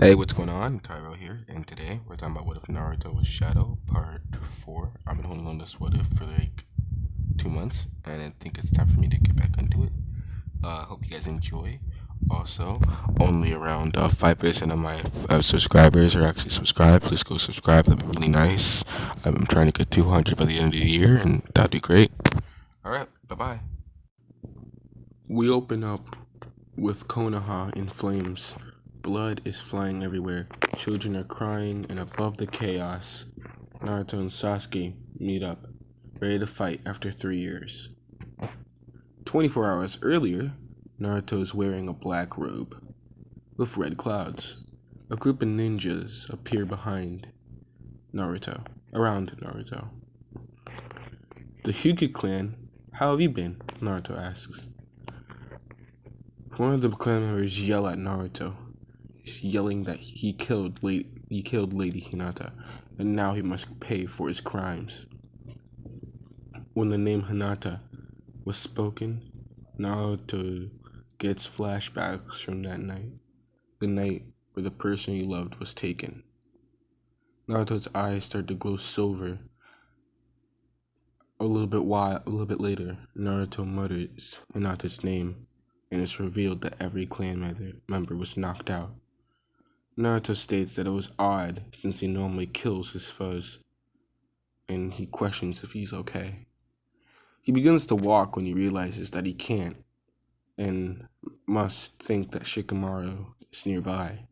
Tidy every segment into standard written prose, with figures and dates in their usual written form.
Hey, what's going on? Tyro here, and today we're talking about what if Naruto was Shadow, part 4. I've been holding on this what if for like 2 months, and I think it's time for me to get back into it. Hope you guys enjoy. Also, only around 5% of my subscribers are actually subscribed. Please go subscribe, that'd be really nice. I'm trying to get 200 by the end of the year, and that'd be great. Alright, bye bye. We open up with Konoha in flames. Blood is flying everywhere. Children are crying, and above the chaos, Naruto and Sasuke meet up, ready to fight after 3 years. 24 hours earlier, Naruto is wearing a black robe with red clouds. A group of ninjas appear around Naruto. The Hyuga clan, how have you been? Naruto asks. One of the clan members yell at Naruto, yelling that he killed Lady Hinata, and now he must pay for his crimes. When the name Hinata was spoken, Naruto gets flashbacks from that night, the night where the person he loved was taken. Naruto's eyes start to glow silver. A little bit later, Naruto mutters Hinata's name, and it's revealed that every clan member was knocked out. Naruto states that it was odd since he normally kills his foes, and he questions if he's okay. He begins to walk when he realizes that he can't, and must think that Shikamaru is nearby.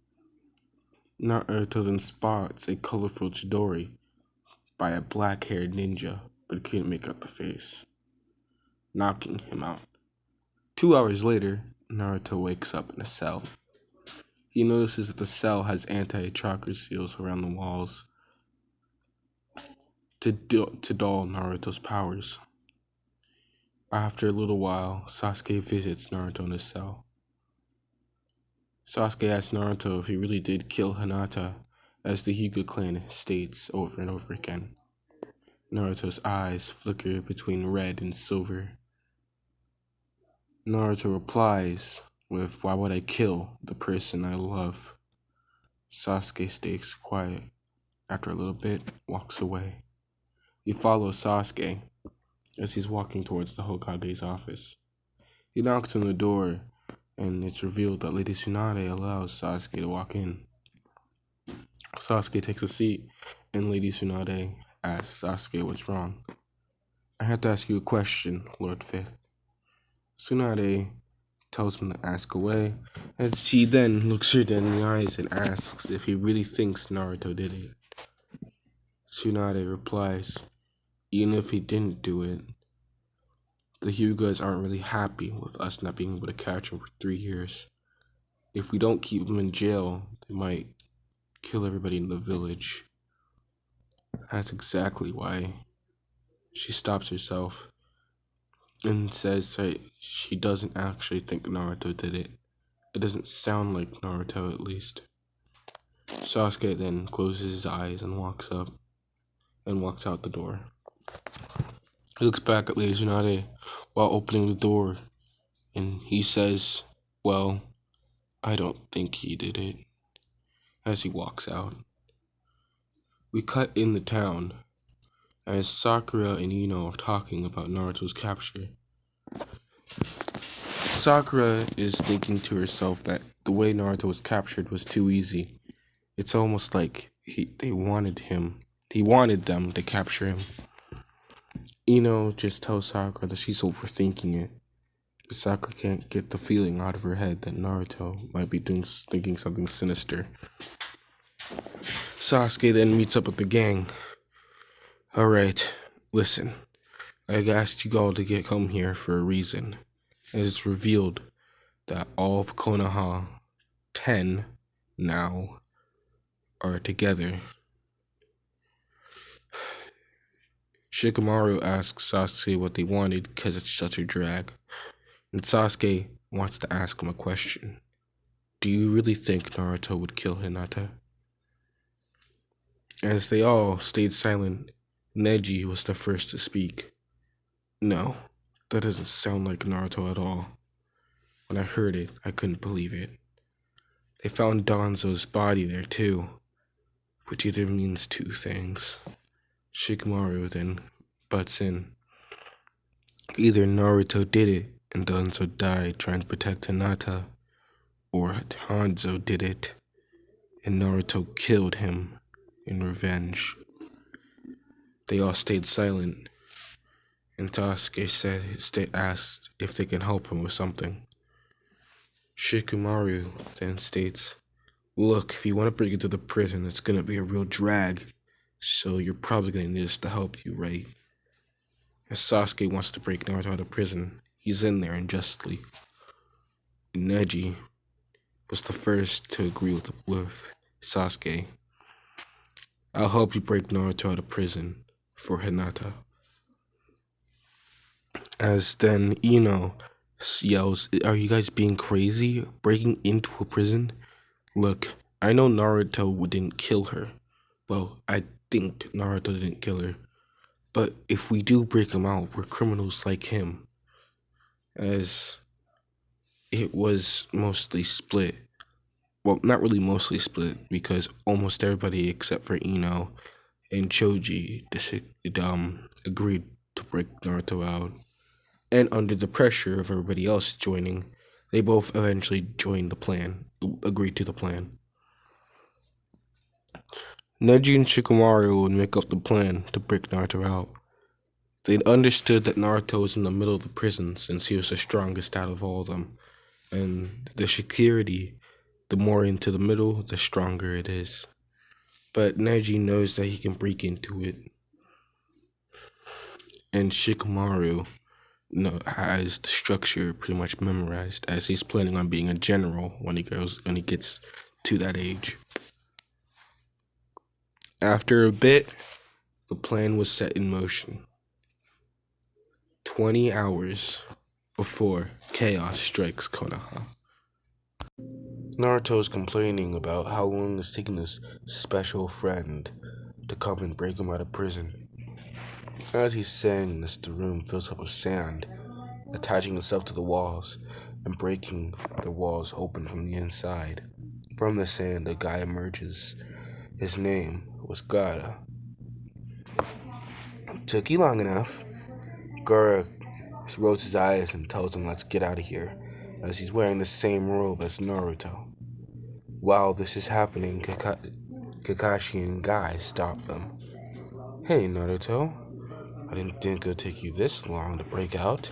Naruto then spots a colorful Chidori by a black-haired ninja, but couldn't make out the face, knocking him out. 2 hours later, Naruto wakes up in a cell. He notices that the cell has anti-chakra seals around the walls to dull Naruto's powers. After a little while, Sasuke visits Naruto in his cell. Sasuke asks Naruto if he really did kill Hinata, as the Hyuga clan states over and over again. Naruto's eyes flicker between red and silver. Naruto replies with, "Why would I kill the person I love?" Sasuke stays quiet. After a little bit, walks away. He follows Sasuke as he's walking towards the Hokage's office. He knocks on the door, and it's revealed that Lady Tsunade allows Sasuke to walk in. Sasuke takes a seat, and Lady Tsunade asks Sasuke what's wrong. "I have to ask you a question, Lord Fifth." Tsunade tells him to ask away, as she then looks her dead in the eyes and asks if he really thinks Naruto did it. Tsunade replies, "Even if he didn't do it, the Hyugas aren't really happy with us not being able to catch him for 3 years. If we don't keep him in jail, they might kill everybody in the village." That's exactly why. She stops herself and says that she doesn't actually think Naruto did it. It doesn't sound like Naruto, at least. Sasuke then closes his eyes and walks out the door. He looks back at Lady Tsunade while opening the door, and he says, "Well, I don't think he did it," as he walks out. We cut in the town as Sakura and Ino are talking about Naruto's capture. Sakura is thinking to herself that the way Naruto was captured was too easy. It's almost like he wanted them to capture him. Ino just tells Sakura that she's overthinking it, but Sakura can't get the feeling out of her head that Naruto might be thinking something sinister. Sasuke then meets up with the gang. "Alright, listen, I asked you all to come here for a reason, as it's revealed that all of Konoha 10 now are together." Shikamaru asks Sasuke what they wanted because it's such a drag, and Sasuke wants to ask him a question. "Do you really think Naruto would kill Hinata?" As they all stayed silent, Neji was the first to speak. "No, that doesn't sound like Naruto at all. When I heard it, I couldn't believe it. They found Danzo's body there too, which either means two things. Shikamaru then butts in. Either Naruto did it and Danzo died trying to protect Hinata, or Hanzo did it and Naruto killed him in revenge. They all stayed silent, and Sasuke asked if they can help him with something. Shikamaru then states, "Look, if you want to break into the prison, it's gonna be a real drag, so you're probably gonna need us to help you, right?" As Sasuke wants to break Naruto out of prison, he's in there unjustly. Neji was the first to agree with Sasuke. "I'll help you break Naruto out of prison for Hinata." As then Ino yells, "Are you guys being crazy? Breaking into a prison? Look, I know Naruto didn't kill her. Well, I think Naruto didn't kill her. But if we do break him out, we're criminals like him." As it was mostly split. Well, not really mostly split, because almost everybody except for Ino and Choji agreed to break Naruto out. And under the pressure of everybody else joining, they both eventually agreed to the plan. Neji and Shikamaru would make up the plan to break Naruto out. They understood that Naruto was in the middle of the prison since he was the strongest out of all of them. And the security, the more into the middle, the stronger it is. But Neji knows that he can break into it. And Shikamaru has the structure pretty much memorized, as he's planning on being a general when he gets to that age. After a bit, the plan was set in motion. 20 hours before chaos strikes Konoha. Naruto is complaining about how long it's taking his special friend to come and break him out of prison. As he's saying this, the room fills up with sand, attaching itself to the walls and breaking the walls open from the inside. From the sand, a guy emerges. His name was Gaara. "Took you long enough." Gaara rolls his eyes and tells him, "Let's get out of here," as he's wearing the same robe as Naruto. While this is happening, Kakashi and Guy stop them. "Hey, Naruto, I didn't think it would take you this long to break out."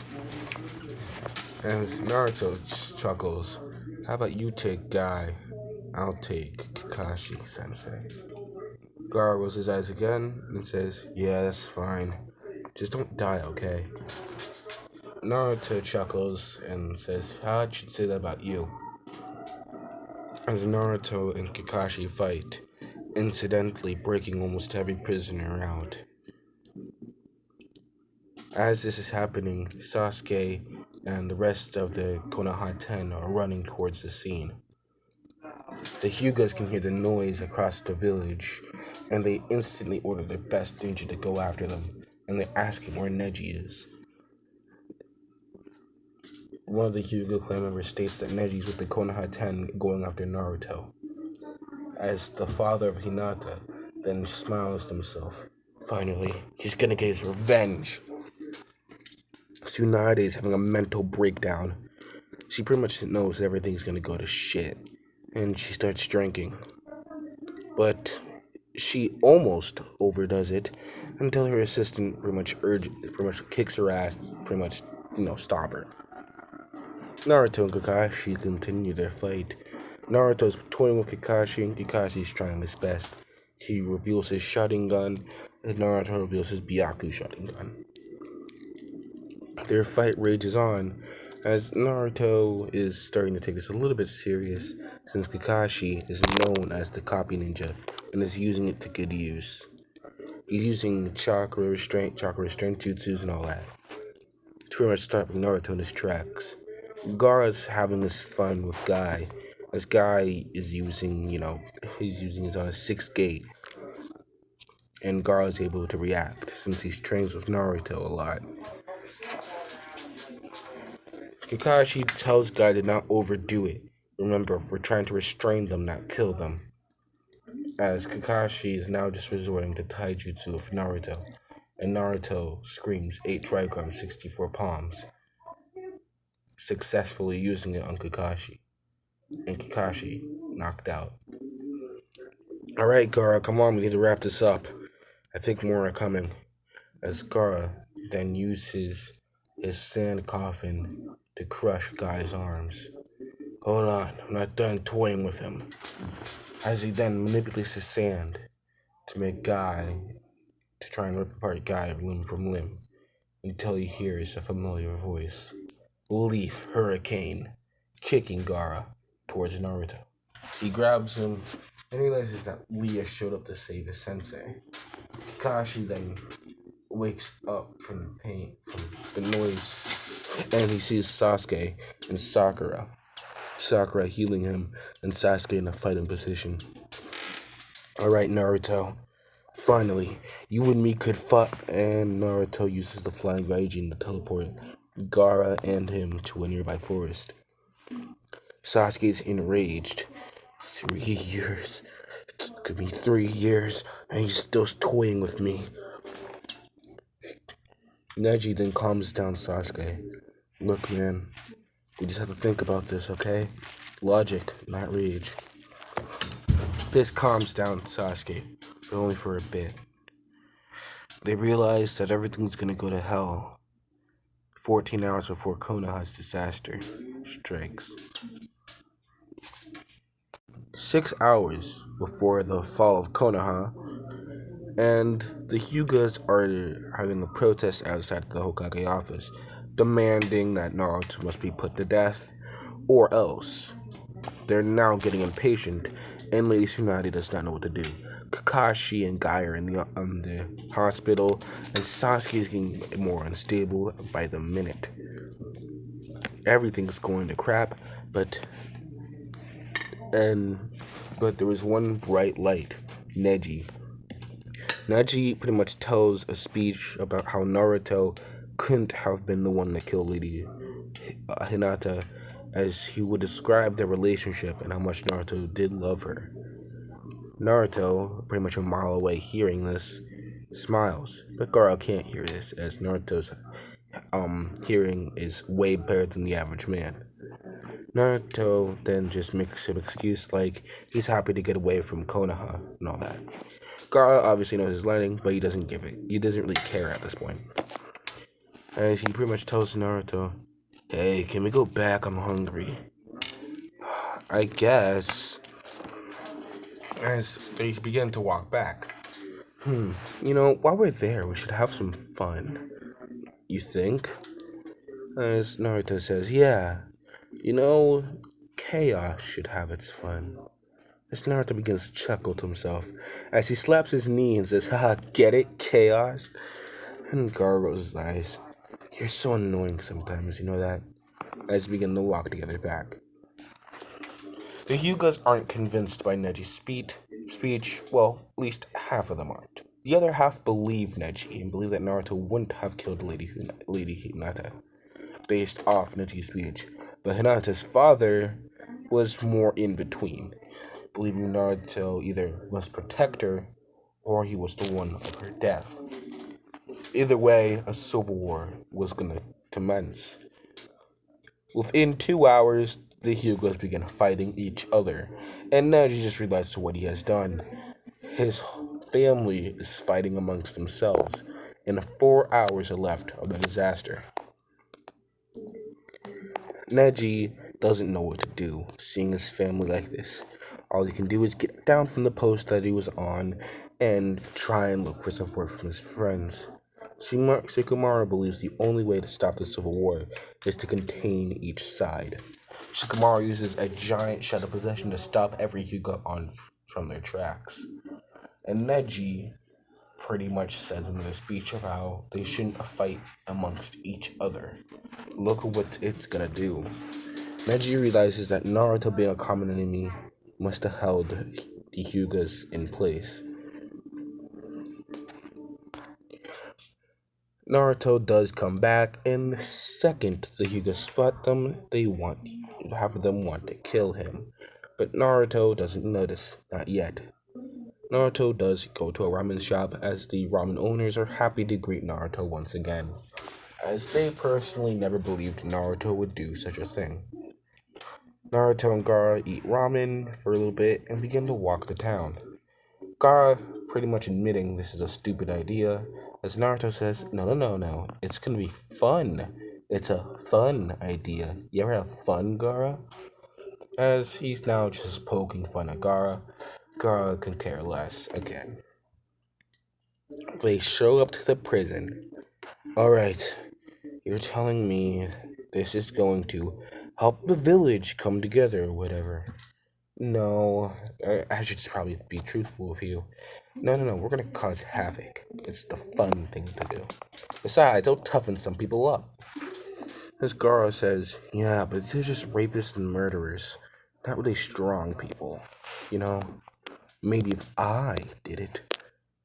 As Naruto chuckles, "How about you take Guy? I'll take Kakashi-sensei." Gaara rolls his eyes again and says, "Yeah, that's fine. Just don't die, okay?" Naruto chuckles and says, "I should say that about you." As Naruto and Kakashi fight, incidentally breaking almost every prisoner out. As this is happening, Sasuke and the rest of the Konoha 10 are running towards the scene. The Hyugas can hear the noise across the village, and they instantly order their best ninja to go after them, and they ask him where Neji is. One of the Hyuga clan members states that Neji's with the Konoha 10 going after Naruto. As the father of Hinata then smiles to himself. Finally, he's gonna get his revenge. Tsunade is having a mental breakdown. She pretty much knows everything's gonna go to shit, and she starts drinking. But she almost overdoes it until her assistant pretty much kicks her ass, stop her. Naruto and Kakashi continue their fight. Naruto's toying with Kakashi, and Kakashi's trying his best. He reveals his Sharingan, and Naruto reveals his Byaku Sharingan. Their fight rages on, as Naruto is starting to take this a little bit serious, since Kakashi is known as the copy ninja, and is using it to good use. He's using chakra restraint jutsus and all that, to pretty much stopping Naruto in his tracks. Gaara's having this fun with Guy, as Guy is using, he's using his on a 6th gate, and Gaara's able to react, since he's trained with Naruto a lot. Kakashi tells Guy to not overdo it, Remember, we're trying to restrain them, not kill them. As Kakashi is now just resorting to taijutsu of Naruto, and Naruto screams 8 trigrams, 64 palms, successfully using it on Kakashi, and Kakashi knocked out. Alright, Gara, come on, we need to wrap this up. I think more are coming. As Gara then uses his sand coffin to crush Guy's arms. Hold on, I'm not done toying with him. As he then manipulates his sand to make Guy, to try and rip apart Guy limb from limb, until he hears a familiar voice. Leaf Hurricane, kicking Gara towards Naruto. He grabs him and realizes that Leah showed up to save his sensei. Kakashi then wakes up from the pain, from the noise, and he sees Sasuke and Sakura. Sakura healing him, and Sasuke in a fighting position. Alright, Naruto. Finally, you and me could fight. And Naruto uses the flying Raijin to teleport Gaara and him to a nearby forest. Sasuke's enraged. 3 years. It could be 3 years, and he's still toying with me. Neji then calms down Sasuke. Look, man, we just have to think about this, okay? Logic, not rage. This calms down Sasuke, but only for a bit. They realize that everything's gonna go to hell 14 hours before Konoha's disaster strikes. 6 hours before the fall of Konoha, and the Hyugas are having a protest outside the Hokage office, demanding that Naruto must be put to death, or else. They're now getting impatient, and Lady Tsunade does not know what to do. Kakashi and Guy are in the hospital, and Sasuke is getting more unstable by the minute. Everything's going to crap, but there was one bright light, Neji. Neji pretty much tells a speech about how Naruto couldn't have been the one that killed Lady Hinata, as he would describe their relationship and how much Naruto did love her. Naruto, pretty much a mile away hearing this, smiles, but Gaara can't hear this, as Naruto's hearing is way better than the average man. Naruto then just makes an excuse like he's happy to get away from Konoha and all that. Gaara obviously knows his lighting, but he doesn't really care at this point. As he pretty much tells Naruto, hey, can we go back? I'm hungry. I guess. As they begin to walk back. While we're there, we should have some fun. You think? As Naruto says, yeah. Chaos should have its fun. As Naruto begins to chuckle to himself, as he slaps his knee and says, haha, get it, chaos? And Gaara rolls his eyes. You're so annoying sometimes, you know that? As they begin to walk together back. The Hyugas aren't convinced by Neji's speech, well, at least half of them aren't. The other half believe Neji and believe that Naruto wouldn't have killed Lady Hinata based off Neji's speech, but Hinata's father was more in between, believing Naruto either must protect her or he was the one of her death. Either way, a civil war was gonna commence. Within 2 hours, the Hyugas begin fighting each other, and Neji just realized what he has done. His family is fighting amongst themselves, and 4 hours are left of the disaster. Neji doesn't know what to do, seeing his family like this. All he can do is get down from the post that he was on and try and look for support from his friends. Shikamaru believes the only way to stop the civil war is to contain each side. Shikamaru uses a giant shadow possession to stop every Hyuga from their tracks. And Neji pretty much says in the speech of how they shouldn't fight amongst each other. Look at what it's gonna do. Neji realizes that Naruto being a common enemy must have held the Hyugas in place. Naruto does come back, and the second the Hyugas spot them, they want half of them want to kill him. But Naruto doesn't notice, not yet. Naruto does go to a ramen shop as the ramen owners are happy to greet Naruto once again, as they personally never believed Naruto would do such a thing. Naruto and Gaara eat ramen for a little bit and begin to walk to town. Gaara pretty much admitting this is a stupid idea, as Naruto says, no, it's gonna be fun. It's a fun idea. You ever have fun, Gaara? As he's now just poking fun at Gaara, Gaara can care less again. They show up to the prison. Alright, you're telling me this is going to help the village come together or whatever. No, I should probably be truthful with you. No, we're gonna cause havoc. It's the fun thing to do. Besides, it'll toughen some people up. As Gaara says, yeah, but they're just rapists and murderers. Not really strong people. You know, maybe if I did it,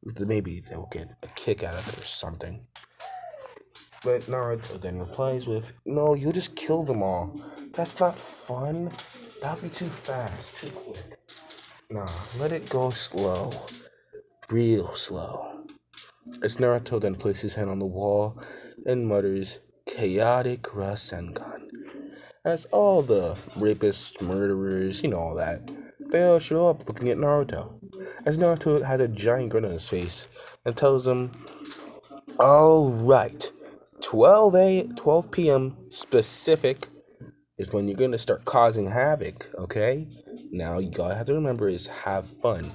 maybe they'll get a kick out of it or something. But Naruto then replies with, no, you'll just kill them all. That's not fun. That'll be too fast, too quick. Nah, let it go slow. Real slow. As Naruto then places his hand on the wall and mutters, chaotic Rasengan. As all the rapists, murderers, all that, they all show up looking at Naruto. As Naruto has a giant grin on his face and tells them, alright, 12 p.m. specific is when you're going to start causing havoc, okay? Now, you gotta have to remember is have fun.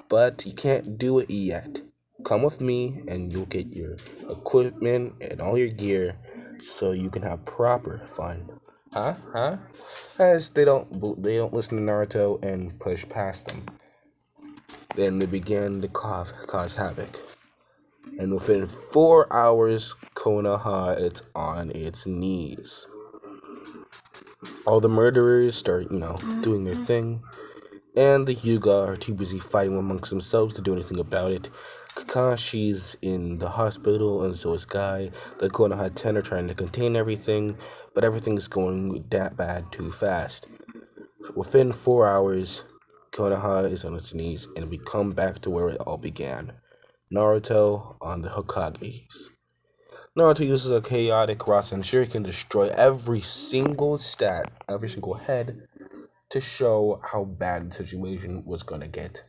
But you can't do it yet. Come with me and you'll get your equipment and all your gear so you can have proper fun. Huh? As they don't listen to Naruto and push past them. Then they begin to cause havoc. And within 4 hours, Konoha is on its knees. All the murderers start, doing their thing. And the Hyuga are too busy fighting amongst themselves to do anything about it. Kakashi's in the hospital, and so is Guy. The Konoha 10 are trying to contain everything, but everything's going that bad too fast. Within 4 hours, Konoha is on its knees, and we come back to where it all began. Naruto on the Hokages. Naruto uses a chaotic Rasen Shuriken to destroy every single head, to show how bad the situation was gonna get.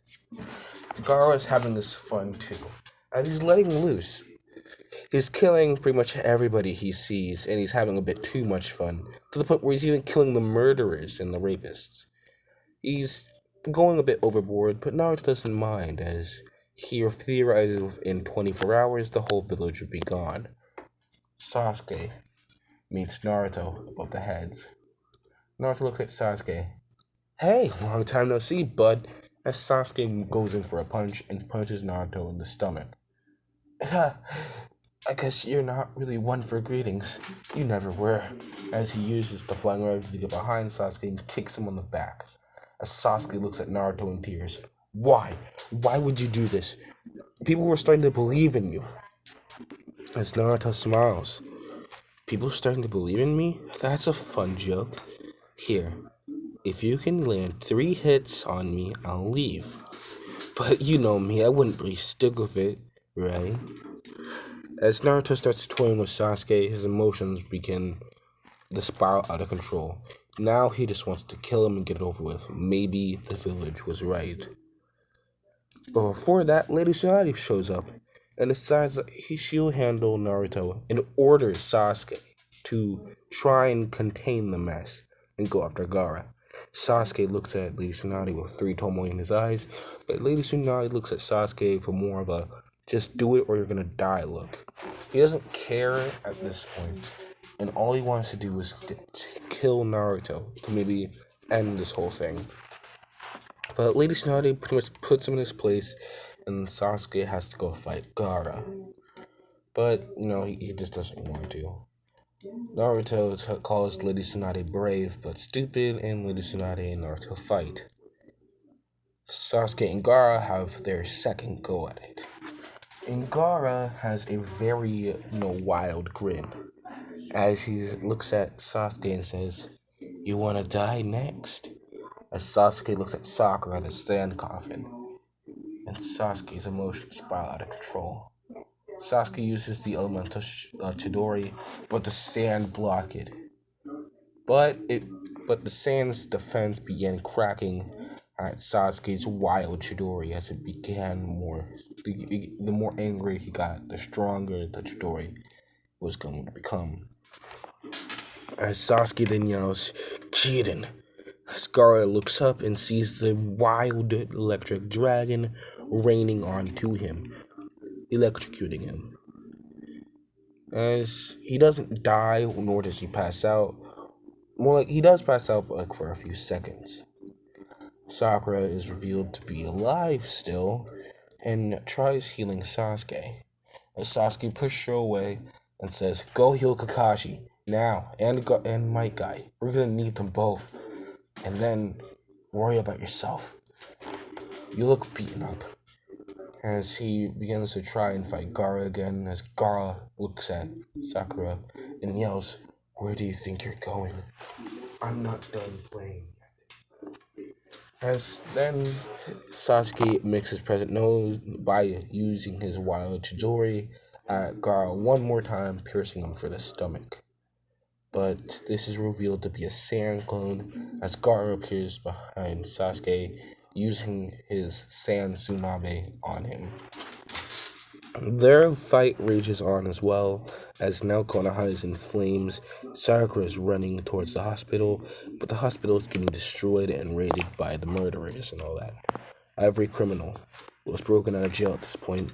Gaara's having this fun too, and he's letting loose. He's killing pretty much everybody he sees, and he's having a bit too much fun, to the point where he's even killing the murderers and the rapists. He's going a bit overboard, but Naruto doesn't mind, as he theorizes within 24 hours the whole village would be gone. Sasuke meets Naruto above the heads. Naruto looks at Sasuke. Hey, long time no see, bud. As Sasuke goes in for a punch and punches Naruto in the stomach. I guess you're not really one for greetings. You never were. As he uses the flying rod to get behind Sasuke and kicks him on the back. As Sasuke looks at Naruto in tears. Why? Why would you do this? People were starting to believe in you. As Naruto smiles. People starting to believe in me? That's a fun joke. Here. If you can land 3 hits on me, I'll leave. But you know me, I wouldn't really stick with it, right? As Naruto starts toying with Sasuke, his emotions begin to spiral out of control. Now he just wants to kill him and get it over with. Maybe the village was right. But before that, Lady Tsunade shows up and decides that she'll handle Naruto and orders Sasuke to try and contain the mess and go after Gaara. Sasuke looks at Lady Tsunade with 3 tomoe in his eyes, but Lady Tsunade looks at Sasuke for more of a just do it or you're gonna die look. He doesn't care at this point, and all he wants to do is to kill Naruto to maybe end this whole thing. But Lady Tsunade pretty much puts him in his place, and Sasuke has to go fight Gaara. But, he just doesn't want to. Naruto calls Lady Tsunade brave but stupid, and Lady Tsunade and Naruto fight. Sasuke and Gaara have their second go at it. And Gaara has a very, wild grin as he looks at Sasuke and says, You wanna die next? As Sasuke looks at Sakura in a stand coffin, and Sasuke's emotions spiral out of control. Sasuke uses the elemental Chidori, but the sand block it. But the sand's defense began cracking at Sasuke's wild Chidori as it began more. The more angry he got, the stronger the Chidori was going to become. As Sasuke then yells, "Kiden!" Gaara looks up and sees the wild electric dragon raining onto him, electrocuting him. As he doesn't die, nor does he pass out. More like he does pass out, but like for a few seconds. Sakura is revealed to be alive still, and tries healing Sasuke. As Sasuke pushes her away and says, "Go heal Kakashi now, and Might Guy. We're gonna need them both, and then worry about yourself. You look beaten up." As he begins to try and fight Gaara again, as Gaara looks at Sakura and yells, "Where do you think you're going? I'm not done playing yet." As then Sasuke makes his present known by using his wild Chidori at Gaara one more time, piercing him for the stomach. But this is revealed to be a sand clone as Gaara appears behind Sasuke, using his sand tsunami on him. Their fight rages on as well, as now Konoha is in flames. Sakura is running towards the hospital, but the hospital is getting destroyed and raided by the murderers and all that. Every criminal was broken out of jail at this point,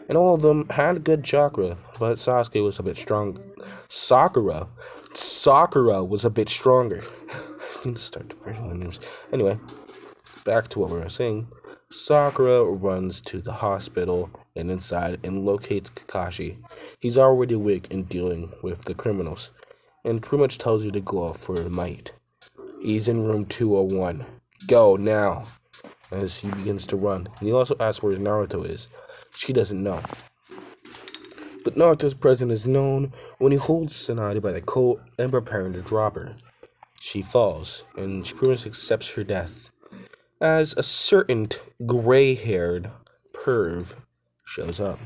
and all of them had good chakra, but Sasuke was a bit strong. Sakura was a bit stronger. I need to start diverting the names. Anyway, back to what we were saying. Sakura runs to the hospital and inside and locates Kakashi. He's already awake and dealing with the criminals, and pretty much tells you to go out for a might. He's in room 201. Go now. As he begins to run. And he also asks where Naruto is. She doesn't know. But Naruto's presence is known when he holds Tsunade by the coat and preparing to drop her. She falls, and she pretty much accepts her death. As a certain gray-haired perv shows up.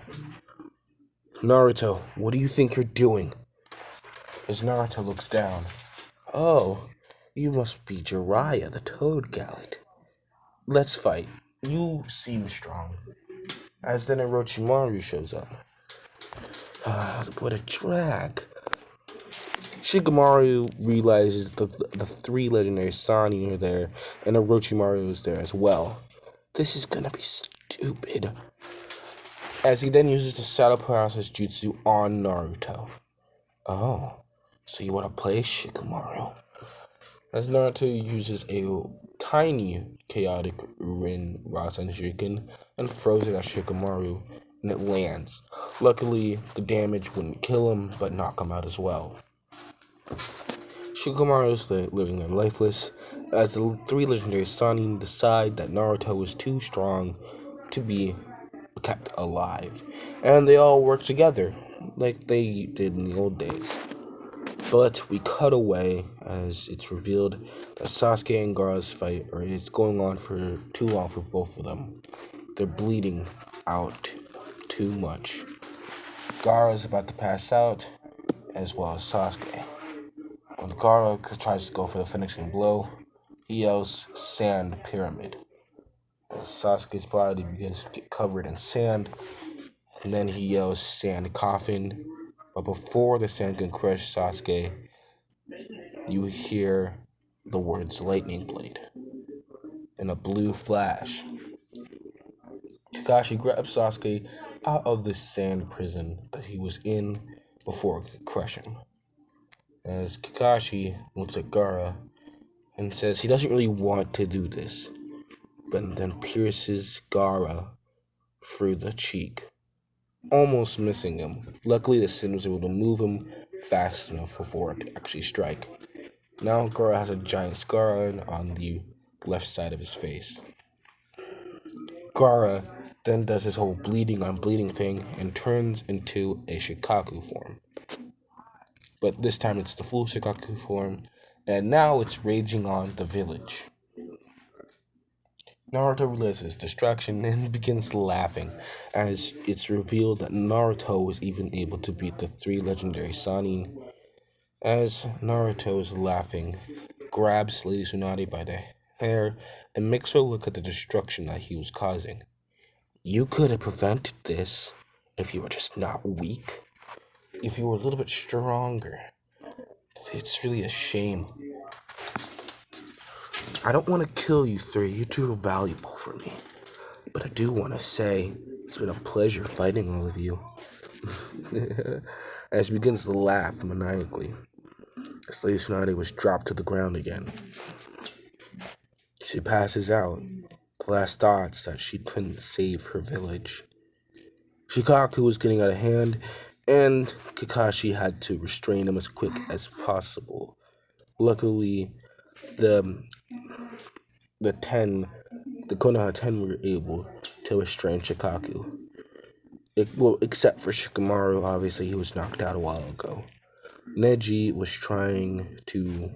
"Naruto, what do you think you're doing?" As Naruto looks down. "Oh, you must be Jiraiya, the Toad Gallant. Let's fight. You seem strong." As then Orochimaru shows up. What a drag. Shikamaru realizes the three legendary Sannin are there, and Orochimaru is there as well. This is gonna be stupid. As he then uses the Shadow Paralysis Jutsu on Naruto. "Oh, so you wanna play, Shikamaru?" As Naruto uses a tiny chaotic Rin Rasen Shuriken and throws it at Shikamaru, and it lands. Luckily, the damage wouldn't kill him, but knock him out as well. Shikamaru is living there lifeless, as the three legendary Sannin decide that Naruto is too strong to be kept alive, and they all work together, like they did in the old days. But we cut away as it's revealed that Sasuke and Gaara's fight, or it's going on for too long for both of them. They're bleeding out too much. Gaara's about to pass out, as well as Sasuke. When Gaara tries to go for the finishing blow, he yells, "Sand Pyramid." As Sasuke's body begins to get covered in sand, and then he yells, "Sand Coffin." But before the sand can crush Sasuke, you hear the words "Lightning Blade." In a blue flash, Kakashi grabs Sasuke out of the sand prison that he was in before it could crush him. As Kakashi looks at Gaara and says he doesn't really want to do this, but then pierces Gaara through the cheek, almost missing him. Luckily, the Sin was able to move him fast enough before it could actually strike. Now Gaara has a giant scar on the left side of his face. Gaara then does his whole bleeding on bleeding thing and turns into a Shikaku form. But this time it's the full Shikaku form, and now it's raging on the village. Naruto realizes distraction and begins laughing as it's revealed that Naruto was even able to beat the three legendary Sannin. As Naruto is laughing, grabs Lady Tsunade by the hair and makes her look at the destruction that he was causing. You could have prevented this if you were just not weak. If you were a little bit stronger. It's really a shame. I don't want to kill you three. You're too valuable for me. But I do want to say it's been a pleasure fighting all of you. As she begins to laugh maniacally, as Lady Tsunade was dropped to the ground again. She passes out. The last thoughts that she couldn't save her village. Shikaku was getting out of hand, and Kakashi had to restrain him as quick as possible. Luckily, the the 10, the Konoha 10 were able to restrain Shikaku. Well, except for Shikamaru, obviously he was knocked out a while ago. Neji was trying to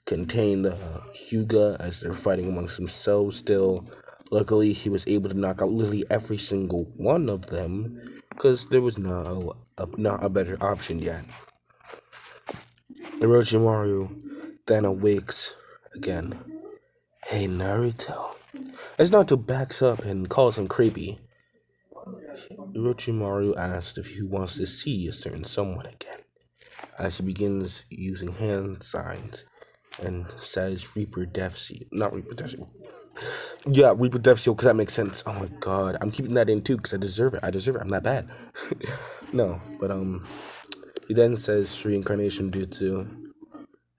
contain the Hyuga as they're fighting amongst themselves still. Luckily, he was able to knock out literally every single one of them because there was not a better option yet. Orochimaru then awakes again. Hey, Naruto. As Naruto backs up and calls him creepy, Orochimaru asks if he wants to see a certain someone again, as he begins using hand signs and says Reaper Death Seal. Not Reaper Death Seal. Yeah, Reaper Death Seal, because that makes sense. Oh my god. I'm keeping that in too, because I deserve it. I'm that bad. No, but he then says Reincarnation Jutsu,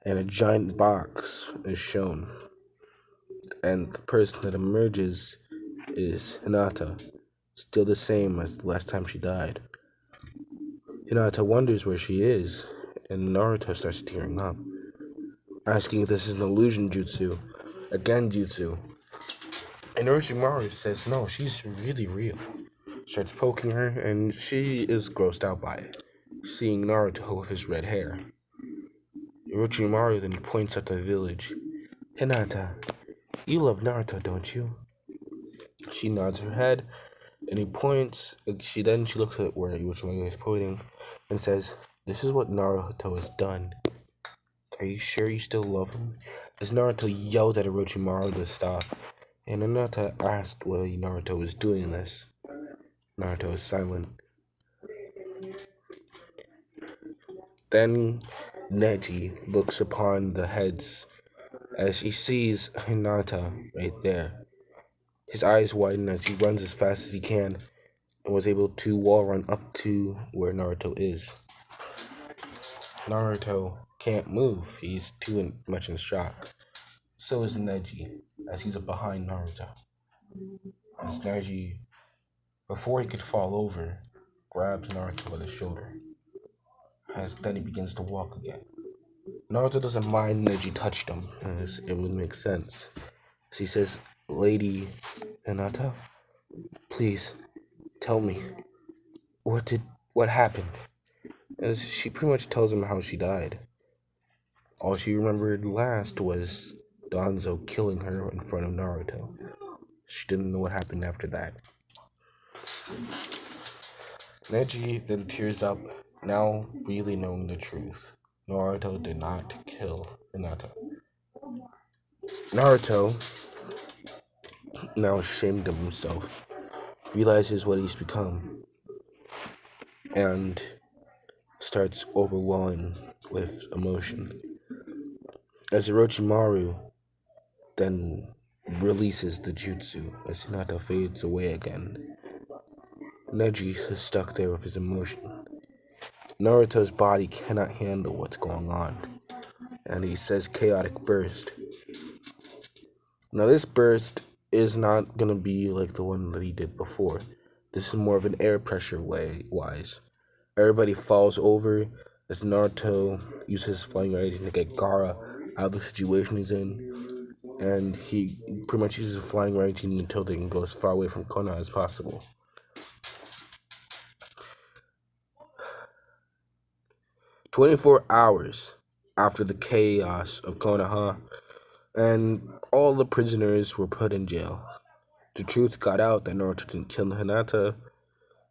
and a giant box is shown. And the person that emerges is Hinata, still the same as the last time she died. Hinata wonders where she is, and Naruto starts tearing up, asking if this is an illusion jutsu, a genjutsu. And Orochimaru says no, she's really real. Starts poking her, and she is grossed out by it, seeing Naruto with his red hair. Orochimaru then points at the village. Hinata, you love Naruto, don't you? She nods her head, and he points. She looks at where Orochimaru is pointing, and says, "This is what Naruto has done. Are you sure you still love him?" As Naruto yells at Orochimaru to stop, and Hinata asked why Naruto was doing this. Naruto is silent. Then Neji looks upon the heads as he sees Hinata right there. His eyes widen as he runs as fast as he can and was able to wall run up to where Naruto is. Naruto can't move. He's too much in shock. So is Neji, as he's behind Naruto. As Neji, before he could fall over, grabs Naruto by the shoulder. As then he begins to walk again. Naruto doesn't mind Neji touched him, as it would make sense. So he says, Lady Hinata, please tell me, what happened? As she pretty much tells him how she died. All she remembered last was Danzo killing her in front of Naruto. She didn't know what happened after that. Neji then tears up, now really knowing the truth. Naruto did not kill Hinata. Naruto, now ashamed of himself, realizes what he's become and starts overwhelming with emotion. As Orochimaru then releases the jutsu as Hinata fades away again, Neji is stuck there with his emotion. Naruto's body cannot handle what's going on, and he says chaotic burst. Now this burst is not gonna be like the one that he did before. This is more of an air pressure wise. Everybody falls over as Naruto uses flying agent to get Gaara out of the situation he's in, and he pretty much uses flying agent until they can go as far away from Konoha as possible. 24 hours after the chaos of Konoha, and all the prisoners were put in jail. The truth got out that Naruto didn't kill Hinata,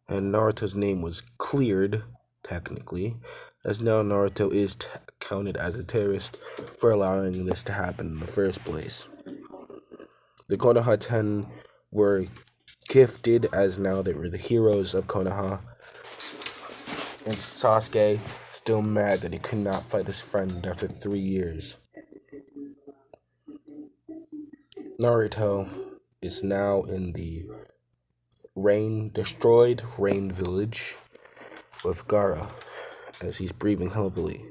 and Naruto's name was cleared, technically, as now Naruto is counted as a terrorist for allowing this to happen in the first place. The Konoha 10 were gifted as now they were the heroes of Konoha, and Sasuke still mad that he could not fight his friend after 3 years. Naruto is now in the destroyed Rain Village with Gaara as he's breathing heavily,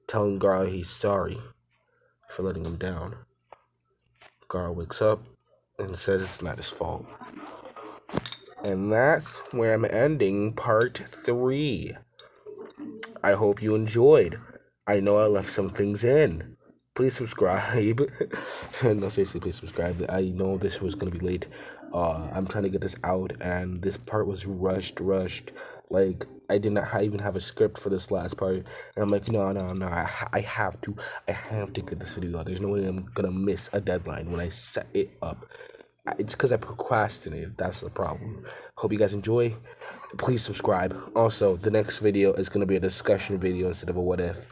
telling Gaara he's sorry for letting him down. Gaara wakes up and says it's not his fault. And that's where I'm ending part 3. I hope you enjoyed. I know I left some things in. Please subscribe. No, seriously, please subscribe. I know this was going to be late. I'm trying to get this out, and this part was rushed. Like, I did not even have a script for this last part. And I'm like, no, I have to get this video out. There's no way I'm going to miss a deadline when I set it up. It's because I procrastinated. That's the problem. Hope you guys enjoy. Please subscribe. Also, the next video is going to be a discussion video instead of a what if.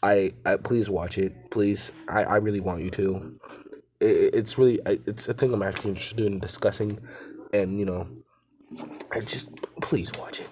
I please watch it. Please. I really want you to. It's really, it's a thing I'm actually interested in discussing. And, I just, please watch it.